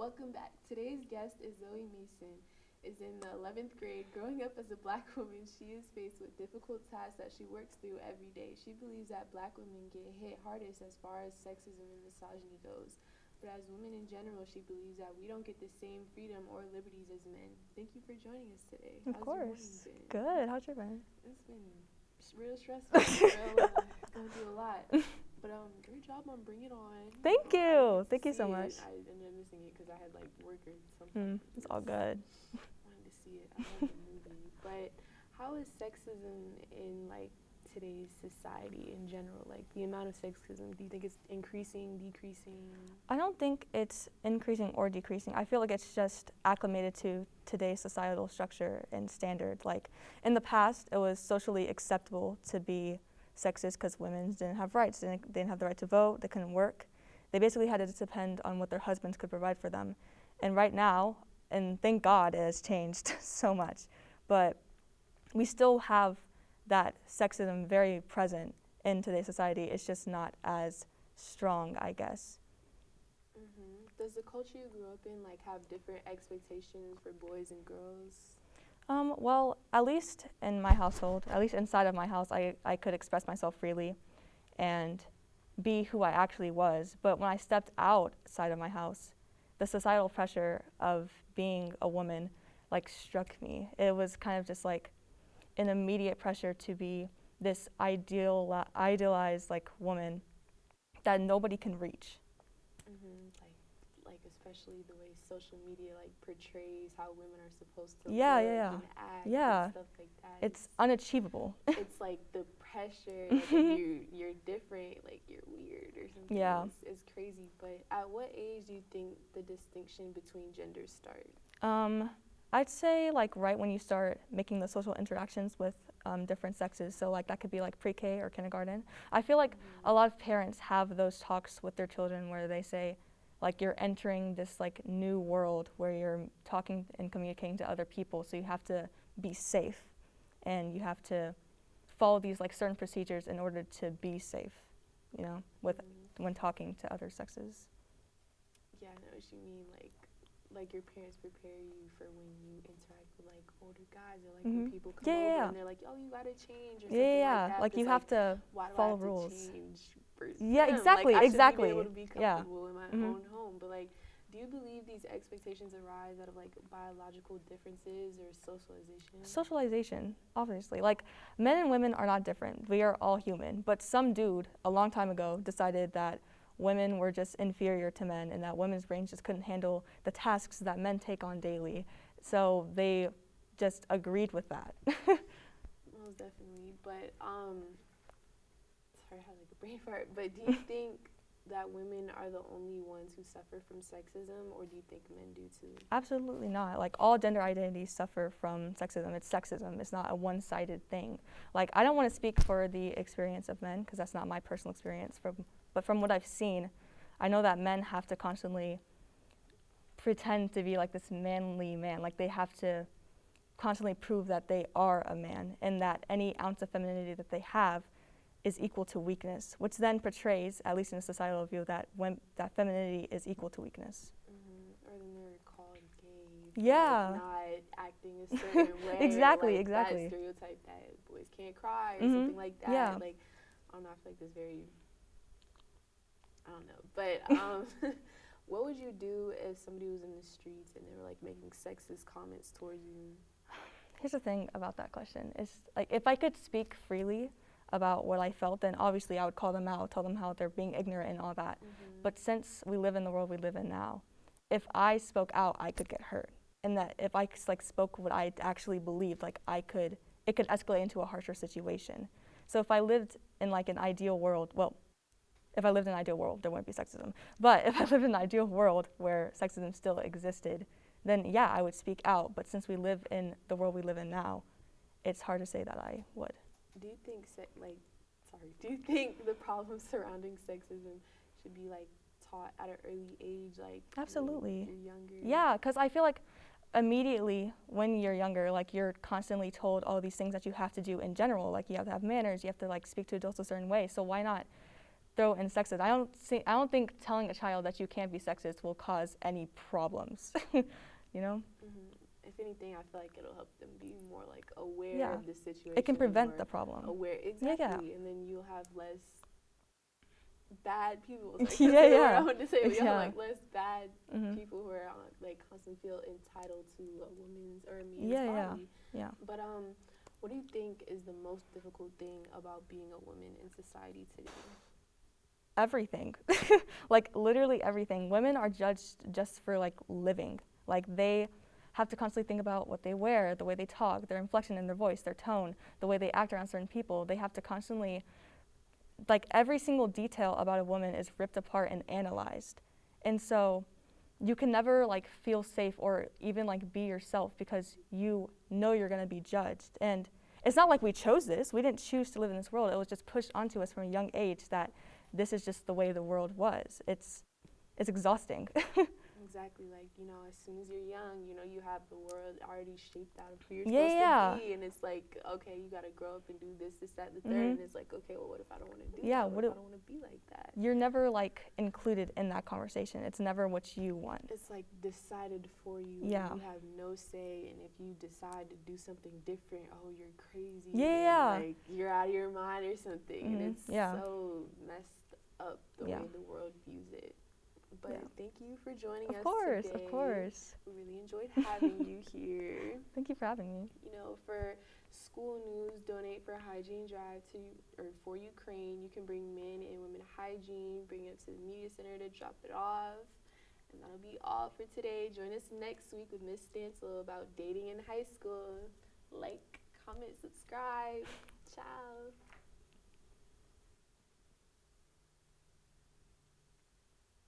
Welcome back. Today's guest is Zoe Mason. Is in the 11th grade. Growing up as a black woman, she is faced with difficult tasks that she works through every day. She believes that black women get hit hardest as far as sexism and misogyny goes. But as women in general, she believes that we don't get the same freedom or liberties as men. Thank you for joining us today. Of How's course. your morning been? Good. How's your been? It's been real stressful. Going through a lot. But great job on bringing it on. Thank you. Thank you so much. I ended up missing it because I had work or something. It's all good. Wanted to see it. I love the movie. But how is sexism in today's society in general? The amount of sexism, do you think it's increasing, decreasing? I don't think it's increasing or decreasing. I feel like it's just acclimated to today's societal structure and standard. In the past, it was socially acceptable to be sexist because women didn't have rights. They didn't have the right to vote. They couldn't work. They basically had to depend on what their husbands could provide for them. And right now, and thank God it has changed so much, but we still have that sexism very present in today's society. It's just not as strong, I guess. Mm-hmm. Does the culture you grew up in have different expectations for boys and girls? Well, at least in my household, at least inside of my house, I could express myself freely and be who I actually was. But when I stepped outside of my house, the societal pressure of being a woman struck me. It was kind of just an immediate pressure to be this idealized woman that nobody can reach. Mm-hmm. Especially the way social media portrays how women are supposed to Yeah. and act and stuff like that. It's unachievable. It's the pressure, you're different, you're weird or something. Yeah. It's crazy. But at what age do you think the distinction between genders start? I'd say right when you start making the social interactions with different sexes. So that could be pre-K or kindergarten. I feel a lot of parents have those talks with their children where they say you're entering this new world where you're talking and communicating to other people, so you have to be safe and you have to follow these certain procedures in order to be safe, when talking to other sexes. Yeah, I know what you mean. Your parents prepare you for when you interact with older guys or when people come over and they're oh, you gotta change or something like that. You have to follow rules. Yeah, them? exactly, I exactly. Should be able to be comfortable in my own home. But do you believe these expectations arise out of biological differences or socialization? Socialization, obviously. Men and women are not different. We are all human. But some dude a long time ago decided that women were just inferior to men and that women's brains just couldn't handle the tasks that men take on daily. So they just agreed with that. Most definitely. But sorry, I had a brain fart. But do you think that women are the only ones who suffer from sexism, or do you think men do too? Absolutely not. All gender identities suffer from sexism. It's sexism. It's not a one-sided thing. I don't want to speak for the experience of men because that's not my personal experience. But from what I've seen, I know that men have to constantly pretend to be this manly man. They have to constantly prove that they are a man and that any ounce of femininity that they have is equal to weakness, which then portrays, at least in a societal view, that that femininity is equal to weakness. Mm-hmm. Or then they're called gay. Yeah. Not acting a certain way. Exactly. That stereotype that boys can't cry or something like that. Yeah. I don't know, I feel this very, I don't know. But what would you do if somebody was in the streets and they were making sexist comments towards you? Here's the thing about that question. Is if I could speak freely about what I felt, then obviously I would call them out, tell them how they're being ignorant and all that. Mm-hmm. But since we live in the world we live in now, if I spoke out, I could get hurt. And that if I spoke what I actually believed, it could escalate into a harsher situation. So if I lived in an ideal world, if I lived in an ideal world, there wouldn't be sexism. But if I lived in an ideal world where sexism still existed, then yeah, I would speak out. But since we live in the world we live in now, it's hard to say that I would. Do you think do you think the problems surrounding sexism should be taught at an early age, Absolutely. When you're younger? Yeah, because I feel immediately when you're younger, you're constantly told all these things that you have to do in general. You have to have manners, you have to speak to adults a certain way. So why not throw in sexist. I don't think telling a child that you can't be sexist will cause any problems. You know? If anything, I feel like it'll help them be more like aware Yeah. of the situation. It can prevent the problem. Aware, exactly. Yeah. And then you'll have less bad people. Yeah. I want to say, you'll Yeah. have like less bad people who are like constantly feel entitled to a woman's or a man's body. Yeah. But what do you think is the most difficult thing about being a woman in society today? Everything. Like literally everything. Women are judged just for like living. Like they have to constantly think about what they wear, the way they talk, their inflection in their voice, their tone, the way they act around certain people. They have to constantly, like every single detail about a woman is ripped apart and analyzed. And so you can never like feel safe or even like be yourself because you know you're going to be judged. And it's not like we chose this. We didn't choose to live in this world. It was just pushed onto us from a young age that this is just the way the world was. It's exhausting. Exactly, like, you know, as soon as you're young, you know, you have the world already shaped out of who you're supposed to be, and it's like, okay, you gotta grow up and do this, that, the third, and it's like, okay, well, what if I don't want to do that? What if I don't want to be like that? You're never, like, included in that conversation. It's never what you want. It's, like, decided for you. Yeah. You have no say, and if you decide to do something different, oh, you're crazy. Yeah. And, like, you're out of your mind or something, and it's so messed up the way the world views it. But thank you for joining us today. Of course. We really enjoyed having you here. Thank you for having me. You know, for school news, donate for a hygiene drive for Ukraine. You can bring men and women hygiene, bring it to the media center to drop it off. And that'll be all for today. Join us next week with Miss Stancil about dating in high school. Like, comment, subscribe. Ciao.